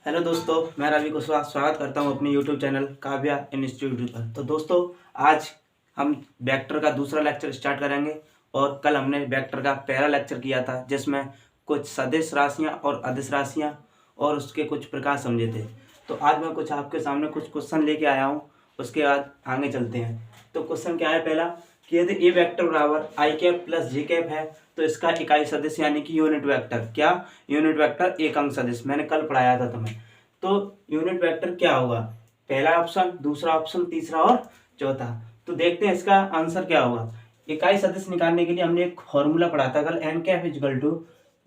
Hello दोस्तों, मैं रवि कुशवाहा स्वागत करता हूं अपने यूट्यूब चैनल काव्या इंस्टीट्यूट पर। तो दोस्तों, आज हम वेक्टर का दूसरा लेक्चर स्टार्ट करेंगे। और कल हमने वेक्टर का पहला लेक्चर किया था जिसमें कुछ सदिश राशियां और अदिश राशियां और उसके कुछ प्रकार समझे थे। तो आज मैं कुछ आपके सामने कुछ क्वेश्चन लेके आया हूँ, उसके बाद आगे चलते हैं। तो क्वेश्चन क्या है पहला, कि यदि ए वेक्टर बराबर आई कैप प्लस जे कैप है तो इसका इकाई सदिश यानी कि यूनिट वेक्टर, क्या यूनिट वेक्टर एक अंक सदिश, मैंने कल पढ़ाया था तुम्हें। तो यूनिट वेक्टर क्या होगा, पहला ऑप्शन, दूसरा ऑप्शन, तीसरा और चौथा। तो देखते हैं इसका आंसर क्या होगा। इकाई सदिश निकालने के लिए हमने एक फॉर्मूला पढ़ा था कल, एन कैप इक्वल टू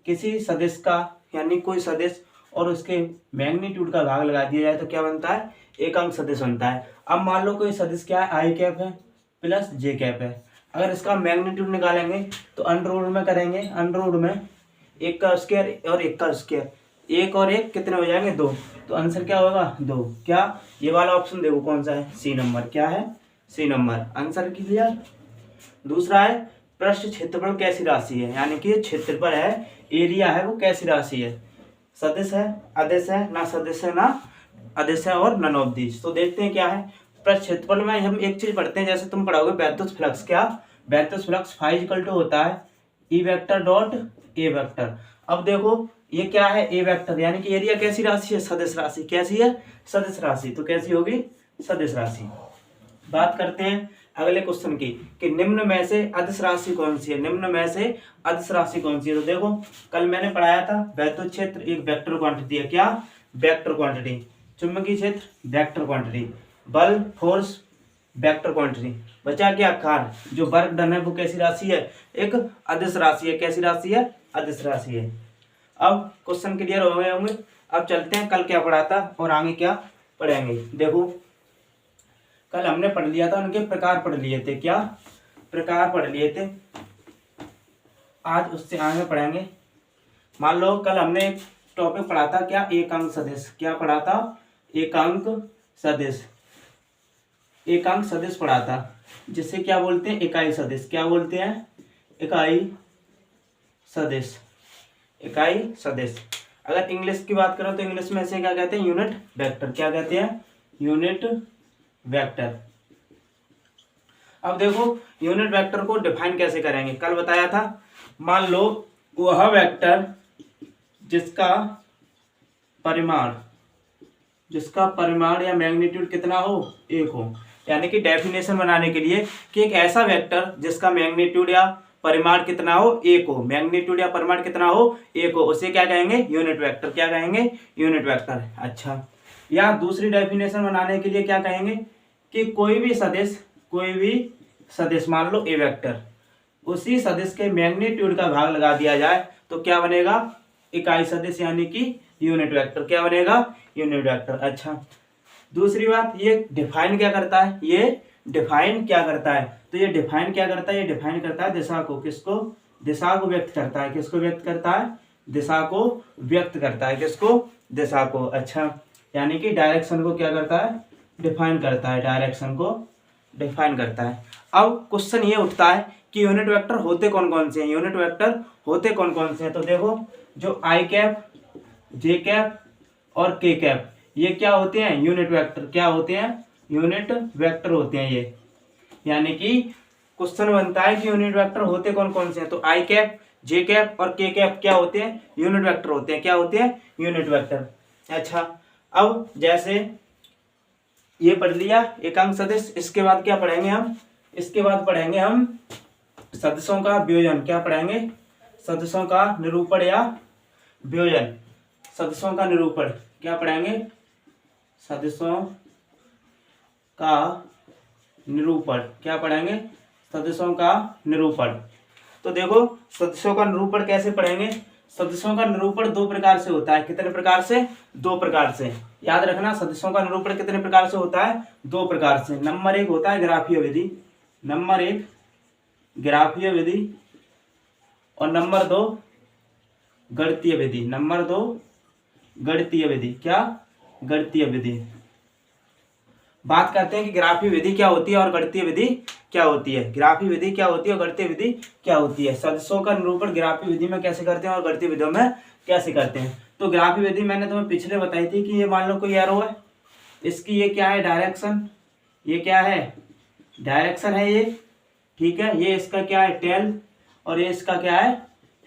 किसी सदिश का यानी कोई सदिश और उसके मैग्नीट्यूड का भाग लगा दिया जाए तो क्या बनता है, एक अंक सदिश बनता है। अब मान लो कोई सदिश क्या है, आई कैप है प्लस जे कैप है। अगर इसका मैग्नीट्यूड निकालेंगे तो अंडर रूट में करेंगे, अंडर रूट में एक का स्क्वायर और एक का स्क्वायर, एक और एक कितने हो जाएंगे, दो। तो आंसर क्या होगा, दो। क्या ये वाला ऑप्शन देखो कौन सा है, सी नंबर। क्या है, सी नंबर। Answer clear. दूसरा है पृष्ठ क्षेत्रफल कैसी राशि है, यानी कि क्षेत्रफल है, एरिया है, वो कैसी राशि है, सदिश है, अदिश है, ना सदिश है, ना अदिश है और नन ऑफ दीज। तो देखते हैं क्या है। पृष्ठ क्षेत्रफल में हम एक चीज पढ़ते हैं, जैसे तुम पढ़ोगे बैद्युत फ्लक्स। क्या बैद्युत फ्लक्स फाई इक्वल टू होता है E vector dot A vector. अब देखो ये क्या है, ए वेक्टर, यानी कि एरिया कैसी राशि है, सदिश राशि। कैसी है, सदिश राशि। तो कैसी होगी, सदिश राशि। बात करते हैं अगले क्वेश्चन की, कि निम्न में से अदिश राशि कौन सी है, निम्न में से अदिश राशि कौन सी है। तो देखो कल मैंने पढ़ाया था वैद्युत क्षेत्र एक वेक्टर क्वांटिटी है। क्या, वेक्टर क्वांटिटी। चुंबकीय क्षेत्र वेक्टर क्वांटिटी, बल फोर्स वेक्टर क्वांटिटी। बचा क्या, कार्य, जो वर्क डन है वो कैसी राशि है, एक अदिश राशि है। कैसी राशि है, अदिश राशि है। अब क्वेश्चन क्लियर हो गए होंगे। अब चलते हैं कल क्या पढ़ा था और आगे क्या पढ़ेंगे। देखो कल हमने पढ़ लिया था, उनके प्रकार पढ़ लिए थे। क्या प्रकार पढ़ लिए थे, आज उससे आगे पढ़ेंगे। मान लो कल हमने एक टॉपिक पढ़ा था, क्या, एकांक सदिश। क्या पढ़ा था, एकांक सदिश। एकांक सदिश पढ़ा था, जिसे क्या बोलते हैं, इकाई सदिश। क्या बोलते हैं, इकाई सदिश। इकाई सदिश। अगर इंग्लिश की बात करो तो इंग्लिश में इसे क्या कहते हैं, यूनिट वेक्टर। क्या कहते हैं, यूनिट वेक्टर। अब देखो यूनिट वेक्टर को डिफाइन कैसे करेंगे, कल बताया था। मान लो वह वेक्टर जिसका परिमाण या मैग्नीट्यूड कितना हो, एक हो। यानी कि डेफिनेशन बनाने के लिए कि एक ऐसा वेक्टर जिसका मैग्नीट्यूड या परिमाण कितना हो, एक हो। मैग्नीट्यूड या परिमाण कितना हो, एक हो, उसे क्या कहेंगे, यूनिट वेक्टर। क्या कहेंगे, यूनिट वेक्टर। अच्छा, या दूसरी डेफिनेशन बनाने के लिए क्या कहेंगे, कि कोई भी सदिश मान लो ए वेक्टर, उसी सदिश के मैग्नीट्यूड का भाग लगा दिया जाए तो क्या बनेगा, इकाई सदिश यानी कि यूनिट वेक्टर। क्या बनेगा, यूनिट वेक्टर। अच्छा, दूसरी बात, ये डिफाइन क्या करता है, ये डिफाइन क्या करता है, तो ये डिफाइन क्या करता है, ये डिफाइन करता है दिशा को। किसको, दिशा को व्यक्त करता है। किसको व्यक्त करता है, दिशा को व्यक्त करता है। किसको, दिशा को। अच्छा, यानी कि डायरेक्शन को क्या करता है, डिफाइन करता है। डायरेक्शन को डिफाइन करता है। अब क्वेश्चन ये उठता है कि यूनिट वेक्टर होते कौन कौन से हैं, यूनिट वेक्टर होते कौन कौन से हैं। तो देखो जो आई कैप, जे कैप और के कैप, ये क्या होते हैं, यूनिट वेक्टर। क्या होते हैं, यूनिट वेक्टर होते हैं ये। यानी कि क्वेश्चन बनता है कि यूनिट वेक्टर होते कौन कौन से हैं। तो आई कैप, जे कैप और के कैप क्या होते हैं, यूनिट वेक्टर होते हैं। क्या होते हैं, यूनिट वेक्टर। अच्छा, अब जैसे ये पढ़ लिया एकांक सदिश, इसके बाद क्या पढ़ेंगे हम, इसके बाद पढ़ेंगे हम सदिशों का वियोजन। क्या पढ़ेंगे, सदिशों का निरूपण या वियोजन। सदिशों का निरूपण क्या पढ़ेंगे, सदिशों का निरूपण। क्या पढ़ेंगे, सदिशों का निरूपण। तो देखो सदिशों का निरूपण कैसे पढ़ेंगे। सदिशों का निरूपण दो प्रकार से होता है। कितने प्रकार से, दो प्रकार से। याद रखना, सदिशों का निरूपण कितने प्रकार से होता है, दो प्रकार से। नंबर एक होता है ग्राफीय विधि, नंबर एक ग्राफीय विधि, और नंबर दो गणितीय विधि। नंबर दो गणितीय विधि। क्या, गणितीय विधि। बात करते हैं कि ग्राफीय विधि क्या होती है और गणितीय विधि क्या होती है। ग्राफीय विधि क्या होती है और गणितीय विधि क्या होती है। सदिशों का निरूपण ग्राफीय विधि में कैसे करते हैं और गणितीय विधियों में कैसे करते हैं। तो ग्राफी विधि मैंने तुम्हें पिछले बताई थी कि ये मान लो कोई एरो है, इसकी ये क्या है डायरेक्शन, ये क्या है डायरेक्शन है ये, ठीक है। ये इसका क्या है टेल और ये इसका क्या है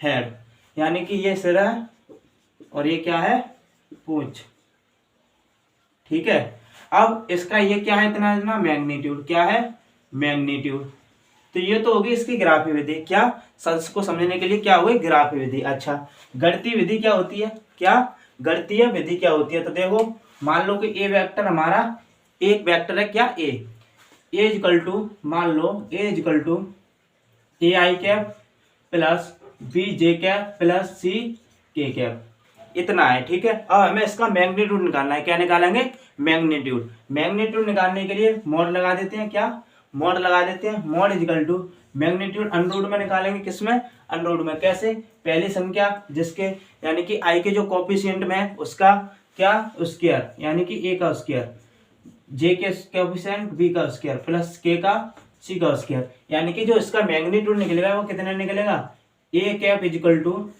हेड, यानी कि ये सिर है और ये क्या है पूंछ, ठीक है। अब इसका ये क्या है इतना इतना मैग्नीट्यूड, क्या है मैग्नीट्यूड। तो ये तो होगी इसकी ग्राफी विधि, क्या सदिश को समझने के लिए क्या हुई ग्राफी विधि। अच्छा गणितीय विधि क्या होती है, क्या गणितीय विधि क्या होती है। तो देखो मान लो कि ए वेक्टर हमारा एक वेक्टर है क्या ए इक्वल टू, मान लो A equal to A I cap plus B J cap plus C K cap, इतना है, ठीक है। अब हमें इसका मैग्नीट्यूड निकालना है, क्या निकालेंगे मैग्नीट्यूड। मैग्नीट्यूड निकालने के लिए मॉड लगा देते हैं, क्या मॉड लगा देते हैं, mod equal to magnitude under root में निकालेंगे, किसमें अंडररूट में, कैसे पहली संख्या जिसके यानी कि आई के जो कोफिशिएंट में है उसका क्या स्क्वायर यानी कि ए का स्क्वायर, जे के कोफिशिएंट बी का स्क्वायर प्लस के का सी का स्क्वायर, यानी कि जो इसका मैग्नीट्यूड निकलेगा वो कितना निकलेगा A cap equal to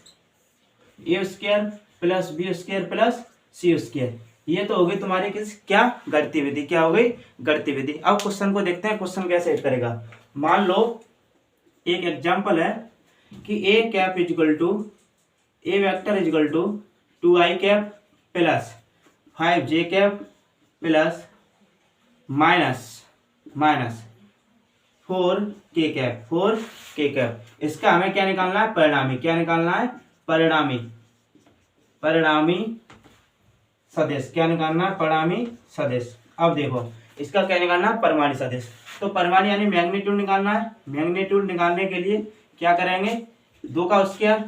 A square plus B square plus C square. ये तो हो गई तुम्हारी किस क्या गणितीय विधि, क्या हो गई गणितीय विधि। अब क्वेश्चन को देखते हैं, क्वेश्चन कैसे हिट करेगा। मान लो एक एग्जांपल है कि A cap equal to A vector equal to 2i cap plus 5j cap plus minus 4k cap. इसका हमें क्या निकालना है परिणामी, क्या निकालना है परिणामी सदिश, क्या निकालना है परिणामी सदिश। अब देखो इसका क्या निकालना है परिमाणी सदिश। तो परिमाणी यानी मैग्नीट्यूड निकालना है, मैग्नीट्यूड निकालने के लिए क्या करेंगे 2 का स्क्वायर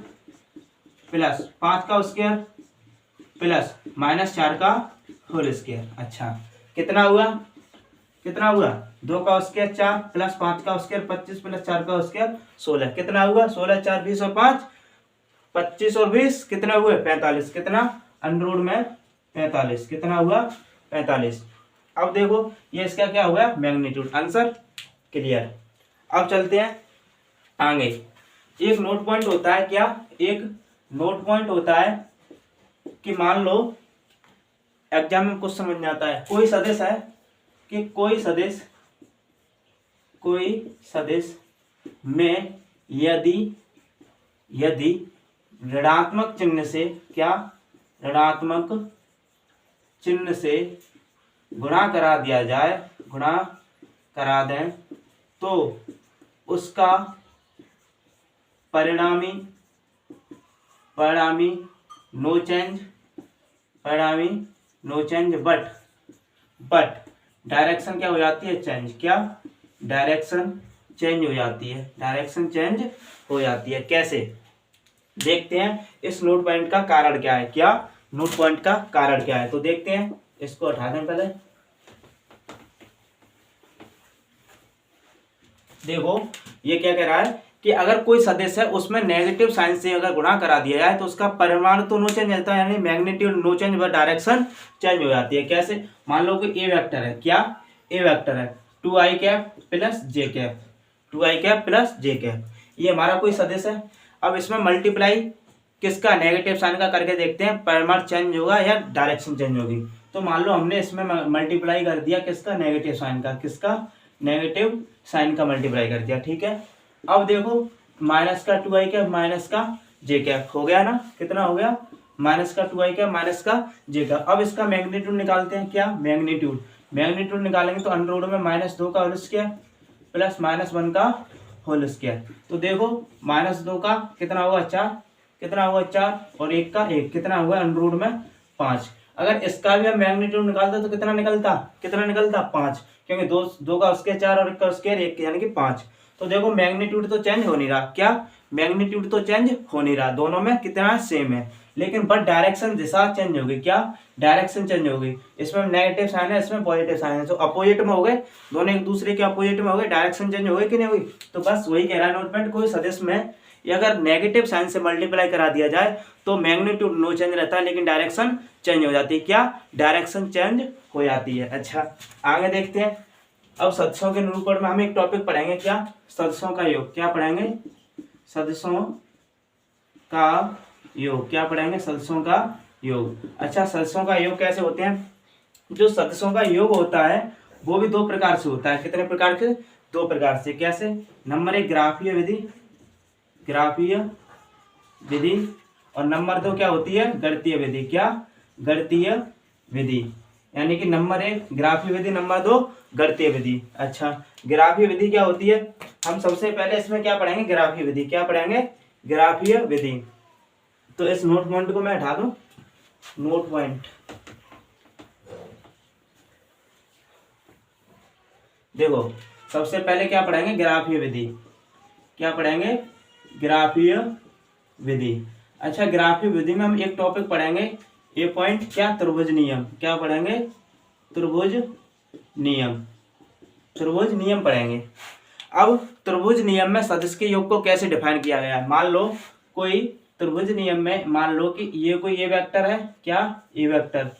प्लस 5 का स्क्वायर प्लस -4 का होल स्क्वायर। अच्छा कितना हुआ 2 का स्क्वायर 4 प्लस 5 का स्क्वायर 25 प्लस 4 का स्क्वायर 16, कितना हुआ 16 4 20 और 5 25 और 20 कितना हुए 45, कितना अंडररूट में 45, कितना हुआ 45। अब देखो ये इसका क्या हुआ मैग्नीट्यूड, आंसर क्लियर। अब चलते हैं आगे। एक नोट पॉइंट होता है, क्या एक नोट पॉइंट होता है कि मान लो एग्जाम में कुछ समझ में आता है, कोई सदिश है कि कोई सदिश में यदि ऋणात्मक चिन्ह से, क्या ऋणात्मक चिन्ह से गुणा करा दिया जाए, गुणा करा दें तो उसका परिणामी नो चेंज बट डायरेक्शन क्या हो जाती है चेंज, क्या डायरेक्शन चेंज हो जाती है। कैसे देखते हैं, इस नोट पॉइंट का कारण क्या है, क्या नोट पॉइंट का कारण क्या है। तो देखते हैं, इसको हटा दें पहले। देखो ये क्या कह रहा है कि अगर कोई सदिश है उसमें नेगेटिव साइन से अगर गुणा करा दिया जाए तो उसका परिमाण तो नो चेंज रहता है, यानी magnitude no change but direction change हो जाती है। कैसे, मान लो कि ए वेक्टर है, क्या ए वेक्टर है 2i cap plus J cap, 2i cap plus J cap, ये हमारा कोई सदिश है। अब इसमें मल्टीप्लाई किसका नेगेटिव साइन का करके देखते हैं परिमाण चेंज होगा या डायरेक्शन चेंज होगी। तो मान लो हमने इसमें मल्टीप्लाई कर दिया किसका नेगेटिव साइन का, किसका नेगेटिव साइन का मल्टीप्लाई कर दिया, ठीक है। अब देखो माइनस का 2i कैप माइनस का जे कैप हो गया ना, कितना हो गया माइनस का 2i कैप माइनस का जे कैप। अब इसका मैग्नीट्यूड निकालते हैं, क्या मैग्नीट्यूड निकालेंगे तो अंडररूट में -2 का होल स्क्वायर प्लस -1 का होल स्क्वायर। तो देखो -2 का कितना हुआ 4, कितना हुआ 4 और 1 का 1, कितना हुआ अंडररूट में 5। अगर इसका भी हम मैग्नीट्यूड निकालते तो कितना निकलता 5, क्योंकि 2 का स्क्वायर 4 और 1 का स्क्वायर 1 यानी कि 5। तो देखो मैग्नीट्यूड तो चेंज हो नहीं रहा, क्या मैग्नीट्यूड तो चेंज हो नहीं रहा, दोनों में कितना सेम है, लेकिन बट डायरेक्शन दिशा चेंज होगी, क्या डायरेक्शन चेंज होगी। इसमें नेगेटिव साइन है, इसमें पॉजिटिव साइन है, तो अपोजिट में हो गए, दोनों एक दूसरे के अपोजिट में हो गए, डायरेक्शन चेंज हो गई कि नहीं हुई। तो बस वही कह रहा है नोट पॉइंट, कोई सदिश में अगर नेगेटिव साइन से मल्टीप्लाई करा दिया जाए तो मैग्नीट्यूड नो चेंज रहता है लेकिन डायरेक्शन चेंज हो जाती है, क्या डायरेक्शन चेंज हो जाती है। अच्छा आगे देखते हैं। अब सदिशों के निरूपण में हम एक टॉपिक पढ़ेंगे, क्या सदिशों का योग, क्या पढ़ेंगे सदिशों का योग, क्या पढ़ेंगे सदिशों का योग। अच्छा, सदस्यों का योग कैसे होते हैं? जो सदस्यों का योग होता है वो भी दो प्रकार से होता है। कितने प्रकार के? दो प्रकार से। कैसे? नंबर एक ग्राफीय विधि, ग्राफीय विधि, और नंबर दो क्या होती है? गणितीय विधि। क्या? गणितीय विधि। यानी कि नंबर एक ग्राफीय विधि, नंबर दो गणितीय विधि। अच्छा, ग्राफीय विधि क्या होती है? हम सबसे पहले इसमें क्या पढ़ेंगे? ग्राफीय विधि। क्या पढ़ेंगे? ग्राफीय विधि। तो इस नोट पॉइंट को मैं हटा दूं, नोट पॉइंट। देखो, सबसे पहले क्या पढ़ेंगे? ग्राफीय विधि। क्या पढ़ेंगे? ग्राफीय विधि। अच्छा, ग्राफीय विधि में हम एक टॉपिक पढ़ेंगे, ए पॉइंट, क्या? त्रिभुज नियम। क्या पढ़ेंगे? त्रिभुज नियम। त्रिभुज नियम पढ़ेंगे। अब त्रिभुज नियम में सदिश के योग को कैसे डिफाइन किया गया है? मान लो कोई त्रिभुज नियम में, मान लो कि ये कोई ए वेक्टर है। क्या? A vector.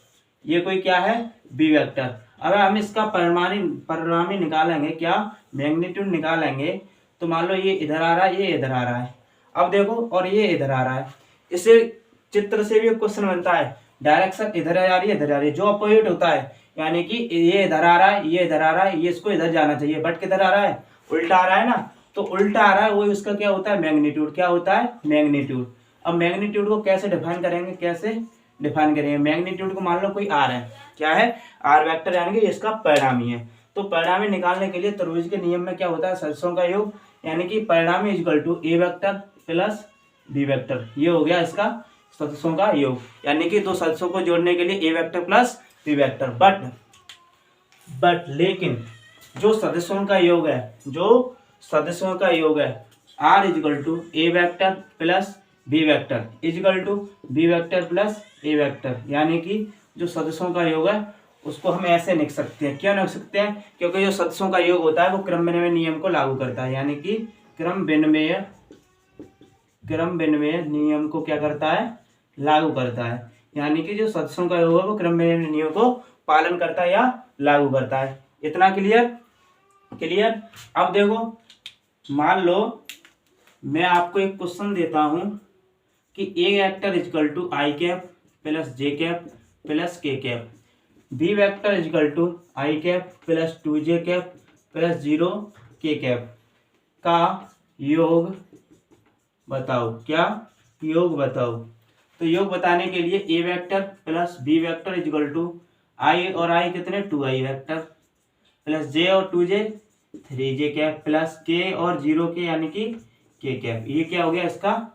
ये कोई क्या है? B vector. अगर हम इसका परिणामी निकालेंगे, क्या? मैग्नीट्यूड निकालेंगे, तो मान लो ये इधर आ रहा है, ये इधर आ रहा है। अब देखो, और ये इधर आ रहा है। इसे चित्र से भी एक क्वेश्चन बनता है, डायरेक्शन इधर आ रही है, इधर आ रही है, जो अपोजिट होता है, यानी कि ये इधर आ रहा है, ये इधर आ रहा है, ये इसको इधर जाना चाहिए, बट किधर आ रहा है? उल्टा आ रहा है ना। तो उल्टा आ रहा है, वो इसका क्या होता है? मैग्नीट्यूड। क्या होता है? मैग्नीट्यूड। अब मैग्नीट्यूड को कैसे डिफाइन करेंगे? कैसे डिफाइन करेंगे? मैग्नीट्यूड को मान लो कोई आर है। क्या है? आर वेक्टर, यानी कि इसका परिणामी है। तो परिणामी निकालने के लिए त्रिभुज के नियम में क्या होता है? सदस्यों का योग, यानी कि परिणामी equal to A vector plus B vector. ये हो गया इसका सदस्यों का योग, यानी कि दो सदस्यों को जोड़ने के लिए A vector plus B vector. But लेकिन जो सदस्यों का योग है, जो सदस्यों का योग है, R equal to A vector plus B vector equal to B vector plus A vector, यानी कि जो सदस्यों का योग है उसको हम ऐसे लिख सकते हैं। क्यों लिख सकते हैं? क्योंकि जो सदस्यों का योग होता है वो क्रम विनिमय नियम को लागू करता है, यानी कि क्रम विनिमय नियम को क्या करता है? लागू करता है। यानी कि जो सदस्यों का योग है वो क्रम विनिमय नियम को पालन करता है या लागू करता है। इतना क्लियर? क्लियर। अब देखो, मान लो मैं आपको एक क्वेश्चन देता हूं कि A vector equal to I cap plus J cap plus K cap, B vector equal to I cap plus 2j cap plus 0 K cap का योग बताओ। क्या? योग बताओ। तो योग बताने के लिए A vector plus B vector equal to I, और आई कितने? 2i वेक्टर प्लस जे और 2j 3j कैप प्लस के और 0 के, यानी कि के कैप। ये क्या हो गया? इसका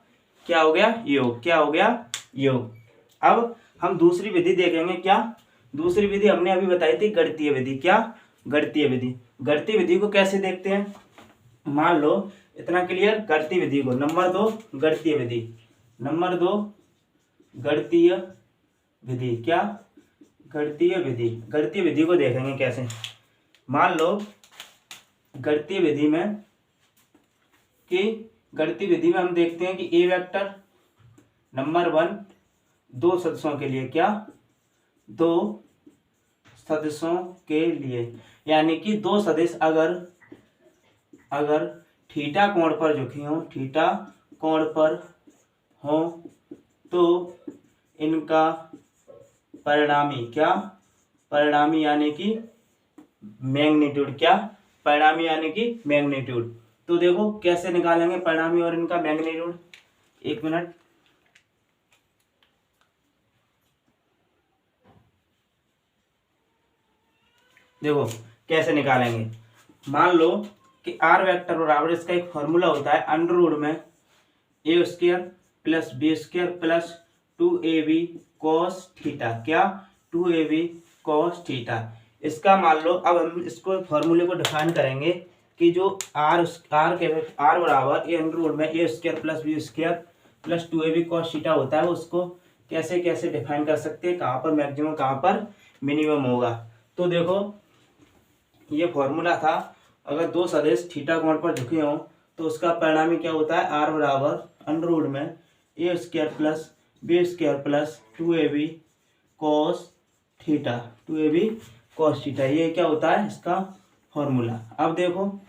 क्या हो गया? योग। क्या हो गया? योग। अब हम दूसरी विधि देखेंगे। क्या? दूसरी विधि हमने अभी बताई थी, गणितीय विधि। क्या? गणितीय विधि। गणितीय विधि को कैसे देखते हैं? मान लो, इतना क्लियर? गणितीय विधि को नंबर दो गणितीय विधि, नंबर दो गणितीय विधि। क्या? गणितीय विधि। गणितीय विधि को देखेंगे कैसे। मान लो गणितीय विधि में हम देखते हैं कि ए वेक्टर नंबर 1 दो सदस्यों के लिए। क्या? दो सदस्यों के लिए, यानी कि दो सदिश अगर थीटा कोण पर झुके हों, थीटा कोण पर हो, तो इनका परिणामी। क्या? परिणामी यानी कि मैग्नीट्यूड। क्या? परिणामी यानी कि मैग्नीट्यूड। तो देखो कैसे निकालेंगे परिणामी और इनका मैग्नीट्यूड। एक मिनट। देखो कैसे निकालेंगे। मान लो कि आर वेक्टर बराबर, इसका एक फॉर्मूला होता है, अंडर रूट में A square plus B square plus 2ab cos theta. क्या? 2ab cos theta. इसका मान लो, अब हम इसको फॉर्मूले को डिफाइन करेंगे कि जो आर बराबर ए अंडर रूट में A square plus B square plus 2ab cos theta होता है, उसको कैसे कैसे डिफाइन कर सकते हैं, कहाँ पर मैक्सिमम कहाँ पर मिनिमम होगा। तो देखो ये फॉर्मूला था, अगर दो सदिश थीटा कोण पर झुके हों तो उसका परिणामी क्या होता है? आर बराबर अंडर रूट में A square plus B square plus 2ab cos theta, 2ab cos theta. ये क्या होता है? इसका फॉर्मूला। अब देखो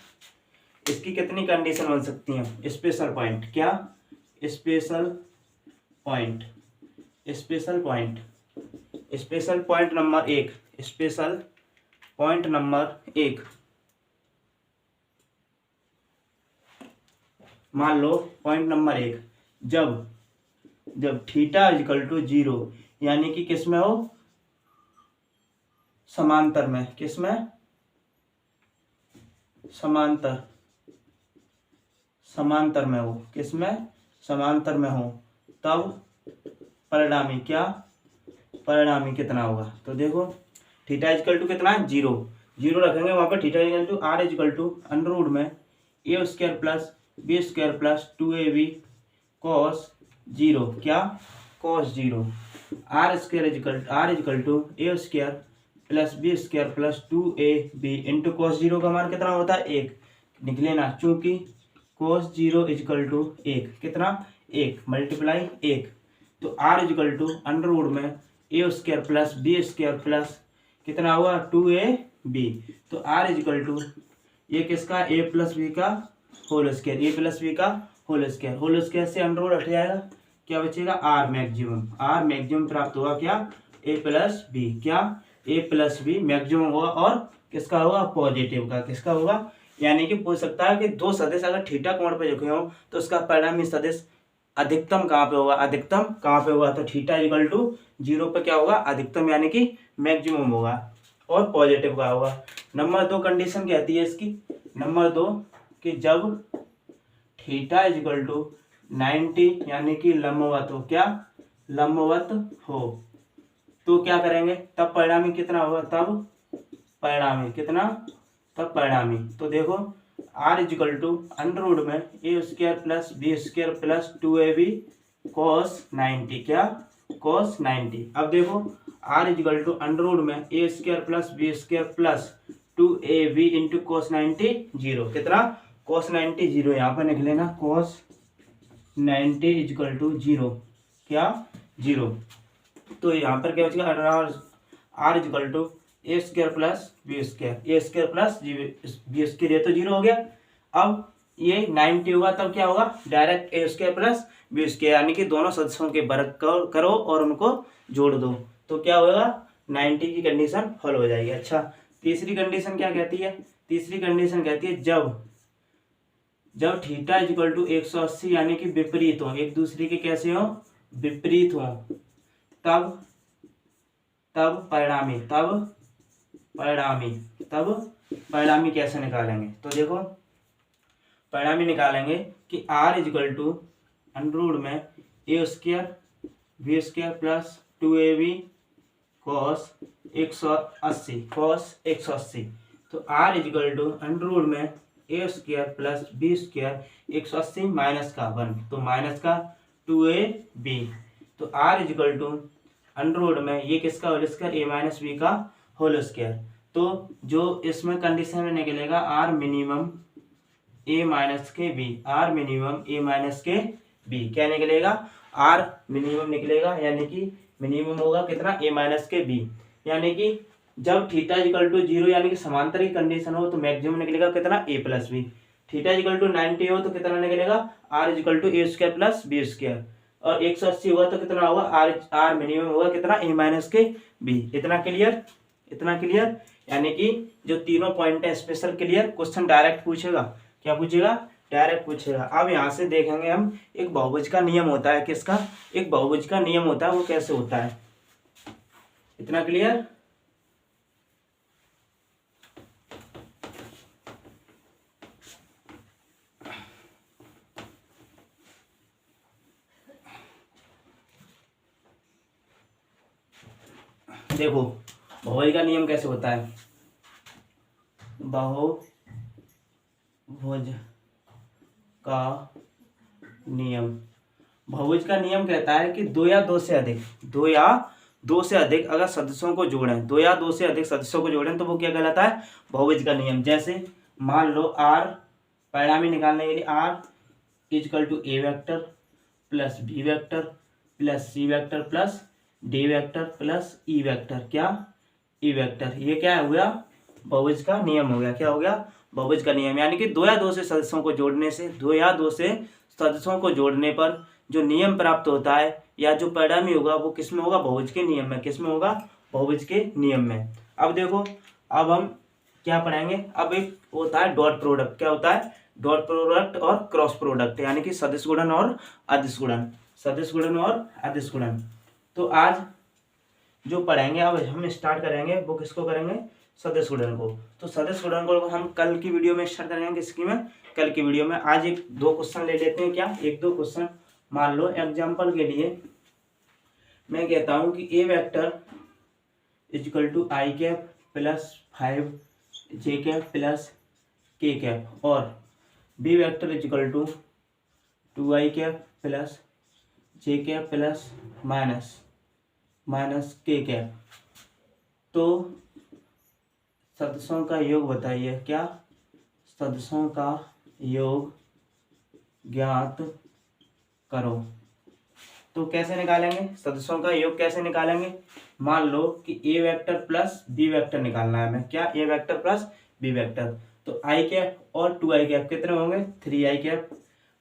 इसकी कितनी कंडीशन बन सकती हैं? Special point. क्या? Special point. Special point number 1, special point number 1, मान लो पॉइंट नंबर 1, जब थीटा इक्वल टू 0, यानी कि किस में हो, समांतर में, किस में, समांतर में हो, किस में, समांतर में हो, तब परिणामी कितना होगा। तो देखो थीटा इक्वल टू कितना है, 0 रखेंगे वहां पर। Theta equal to R equal to under root में A square plus B square plus 2ab cos 0, क्या, cos 0। R equal to A square plus B square plus 2ab into cos 0 का मान कितना होता है, 1 निकले ना, चूंकि कॉस 0 इक्वल टू 1, कितना, 1 मल्टीप्लाई 1। तो R equal to under root में A square plus B square plus कितना हुआ, 2ab। तो आर इक्वल टू ये किसका, ए प्लस बी का whole square, A plus B का होल स्क्वायर से अंडर रूट हट जाएगा, क्या बचेगा, आर मैक्सिमम प्राप्त होगा, क्या, ए प्लस बी, क्या, ए प्लस बी मैक्सिमम होगा, और किसका होगा, पॉजिटिव का, किसका होगा। यानी कि पूछ सकता है कि दो सदिश अगर थीटा कोण पे झुके हो तो उसका परिणामी सदिश अधिकतम कहाँ पे होगा, तो थीटा इक्वल टू 0 पे क्या होगा, अधिकतम यानी कि मैक्सिमम होगा, और पॉजिटिव का होगा। नंबर 2 कंडीशन कहती है इसकी, नंबर 2 कि जब थीटा इक्वल टू 90 यानी कि लंबवत हो, क्या, लंबवत हो, तो क्या करेंगे, तब परिणामी कितना होगा, तब परिणामी तो देखो R equal to under root में A square plus B square plus 2ab cos 90, क्या, cos 90। अब देखो R equal to under root में A square plus B square plus 2ab into cos 90 0, कितना, cos 90 0, यहाँ पर लिख लेना cos 90 इक्वल टू 0, क्या, 0। तो यहाँ पर क्या बचेगा, R equal to A square plus B plus B square, ये तो 0 हो गया। अब ये 90 होगा तब क्या होगा, डायरेक्ट ए स्क्वायर प्लस बी स्क्वायर, यानी कि दोनों सदस्यों के वर्ग करो और उनको जोड़ दो, तो क्या होगा, 90 की कंडीशन फॉलो हो जाएगी। अच्छा, तीसरी कंडीशन क्या कहती है, तीसरी कंडीशन कहती है जब थीटा इक्वल टू 180 यानी कि विपरीत हो, एक दूसरे के कैसे हो, विपरीत हो, तब परिणामी कैसे निकालेंगे। तो देखो परिणामी निकालेंगे कि R equal to under root में A square B square plus 2ab cos 180, तो R equal to under root में A square plus B square 180 minus का 1, तो माइनस का 2ab, तो R equal to under root में ये किसका whole square, A minus B का होल स्क्वायर। तो जो इसमें कंडीशन में निकलेगा आर मिनिमम ए माइनस के B, R minimum A minus के बी, क्या निकलेगा, आर मिनिमम निकलेगा, यानी कि मिनिमम होगा कितना, ए माइनस के बी। यानी कि जब थीटा इक्वल टू 0 यानी कि समांतर की कंडीशन हो तो मैक्सिमम निकलेगा कितना, A plus B. Theta equal to 90 हो तो कितना निकलेगा, R equal to A square plus B square, और 180 होगा तो कितना होगा, आर मिनिमम होगा कितना, ए माइनस के बी। इतना क्लियर, यानी कि जो तीनों पॉइंट है स्पेशल क्लियर। क्वेश्चन डायरेक्ट पूछेगा, क्या पूछेगा, डायरेक्ट पूछेगा। अब यहाँ से देखेंगे हम एक बहुभुज का नियम होता है, किसका, एक बहुभुज का नियम होता है, वो कैसे होता है। इतना क्लियर, देखो बहुभुज का नियम कैसे होता है, बहुभुज का नियम कहता है कि दो या दो से अधिक अगर सदस्यों को जोड़ें, दो या दो से अधिक सदस्यों को जोड़ें तो वो क्या कहलाता है, बहुभुज का नियम। जैसे मान लो आर, परिणामी निकालने के लिए R equal to A vector plus B vector plus C vector plus D vector plus E vector, क्या, ई वेक्टर, ये क्या हो गया, बहुभुज का नियम हो गया। क्या हो गया, बहुभुज का नियम। यानी कि दो या दो से सदस्यों को जोड़ने पर जो नियम प्राप्त होता है या जो परिणामी होगा वो किस में होगा, बहुभुज के नियम में। किस में होगा, बहुभुज के नियम में। अब देखो, अब हम क्या पढ़ाएंगे, अब एक होता है डॉट प्रोडक्ट। क्या होता है, डॉट प्रोडक्ट और क्रॉस प्रोडक्ट, यानी कि सदिश गुणन और अदिश गुणन। सदिश गुणन और अदिश गुणन। तो आज जो पढ़ाएंगे, अब हम स्टार्ट करेंगे वो किसको करेंगे, सदिश गुणन को। तो सदिश गुणन को हम कल की वीडियो में स्टार्ट करेंगे। किसकी में, कल की वीडियो में। आज एक दो क्वेश्चन ले लेते हैं। क्या, एक दो क्वेश्चन। मान लो एग्जांपल के लिए मैं कहता हूं कि A vector equal to I cap plus 5 J cap plus K cap, और B vector equal to 2i cap plus J cap plus minus K cap. तो सदिशों का योग बताइए। क्या, सदिशों का योग ज्ञात करो। तो कैसे निकालेंगे सदिशों का योग, कैसे निकालेंगे। मान लो कि A vector plus B vector निकालना है हमें। क्या, A vector plus B vector. तो आई कैप और 2i कैप कितने होंगे, 3i कैप।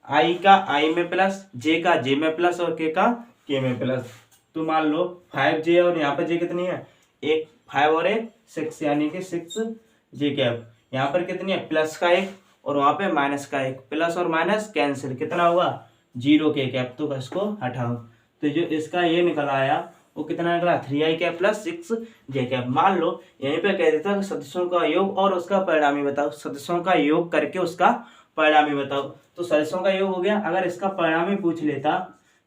आई का आई में प्लस, जे का जे में प्लस और के का के में प्लस। तो मान लो 5j और यहाँ पर जे कितनी है, एक 5 और एक 6, यानी कि 6j कैप। यहाँ पर कितनी है, प्लस का एक और वहां पे माइनस का एक। प्लस और माइनस कैंसिल, कितना हुआ, 0 के कैप। तो इसको हटाओ। तो जो इसका ये निकल आया वो कितना निकला, 3i cap plus 6j cap. मान लो यहीं पे कह देता है सदिशों का योग और उसका परिणामी बताओ। सदिशों का योग करके उसका परिणामी बताओ। तो सदिशों का योग हो गया। अगर इसका परिणामी पूछ लेता,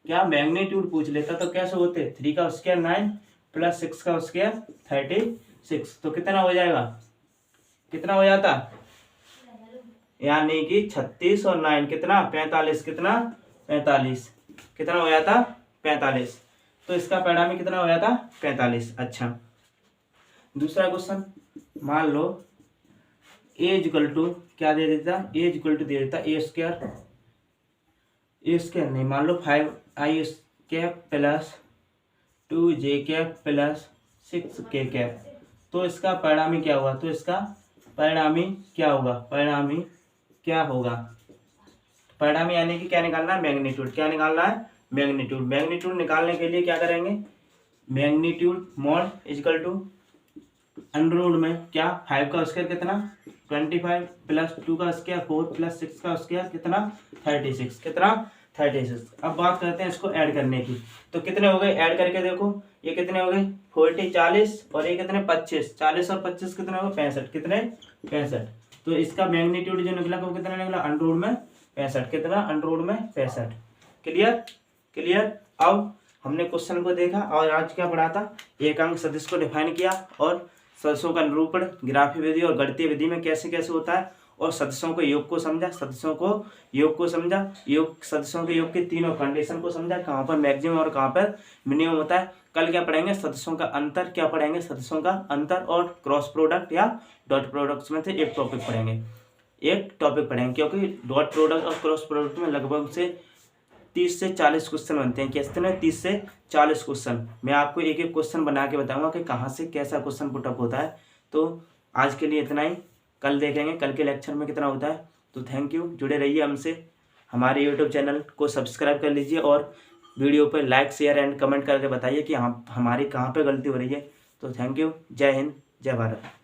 क्या मैग्नीट्यूड पूछ लेता, तो कैसे होते, 3 का स्क्वायर 9 प्लस 6 का स्क्वायर 36। तो कितना हो जाएगा, कितना हो जाता, यानी कि 36 और 9 कितना, 45। कितना, 45। कितना हो जाता, 45। तो इसका परिणामी कितना हो जाता, 45। अच्छा, दूसरा क्वेश्चन। मान लो ए इक्वल टू क्या दे देता, ए इक्वल टू दे देता ए स्क्वायर नहीं, मान लो 5i cap plus 2j cap plus 6k cap. तो इसका परिणामी क्या होगा, तो इसका परिणामी क्या होगा, परिणामी क्या होगा, परिणामी यानी कि क्या निकालना है, मैग्नीट्यूड। क्या निकालना है, मैग्नीट्यूड। मैग्नीट्यूड निकालने के लिए क्या करेंगे, magnitude mod equal to under root में क्या, 5 का स्क्वायर कितना 25 प्लस 2 का स्क्वायर 4 प्लस 6 का स्क्वायर कितना 36। कितना 36। अब बात करते हैं इसको ऐड करने की। तो कितने हो गए, ऐड करके देखो, ये कितने हो गए 40 40 और ये कितने 25। 40 और 25 कितने हो गए 65। कितने 65। तो इसका मैग्नीट्यूड जो निकला वो कितना निकला, अंडर रूट में 65। कितना, अंडर रूट में 65। Clear, clear. अब हमने क्वेश्चन को देखा और आज क्या पढ़ा था, एकांक सदिश को डिफाइन किया और सदिशों का निरूपण ग्राफी विधि और गणितीय विधि में कैसे कैसे होता है, और सदिशों के योग को समझा, सदिशों को योग को समझा, योग सदिशों के योग की तीनों कंडीशन को समझा, कहाँ पर मैक्सिमम और कहाँ पर मिनिमम होता है। कल क्या पढ़ेंगे, सदिशों का अंतर। क्या पढ़ेंगे, सदिशों का अंतर और क्रॉस प्रोडक्ट या डॉट प्रोडक्ट्स में से एक टॉपिक पढ़ेंगे, एक टॉपिक पढ़ेंगे। क्योंकि डॉट प्रोडक्ट और क्रॉस प्रोडक्ट में लगभग से 30 से 40 क्वेश्चन बनते हैं। कितने में 30 से 40 क्वेश्चन। मैं आपको एक एक क्वेश्चन बना के बताऊंगा कि कहाँ से कैसा क्वेश्चन पुटअप होता है। तो आज के लिए इतना ही, कल देखेंगे कल के लेक्चर में कितना होता है। तो थैंक यू, जुड़े रहिए हमसे। हमारे यूट्यूब चैनल को सब्सक्राइब कर लीजिए और वीडियो पर लाइक शेयर एंड कमेंट करके बताइए कि हमारी कहाँ पर गलती हो रही है। तो थैंक यू, जय हिंद, जय भारत।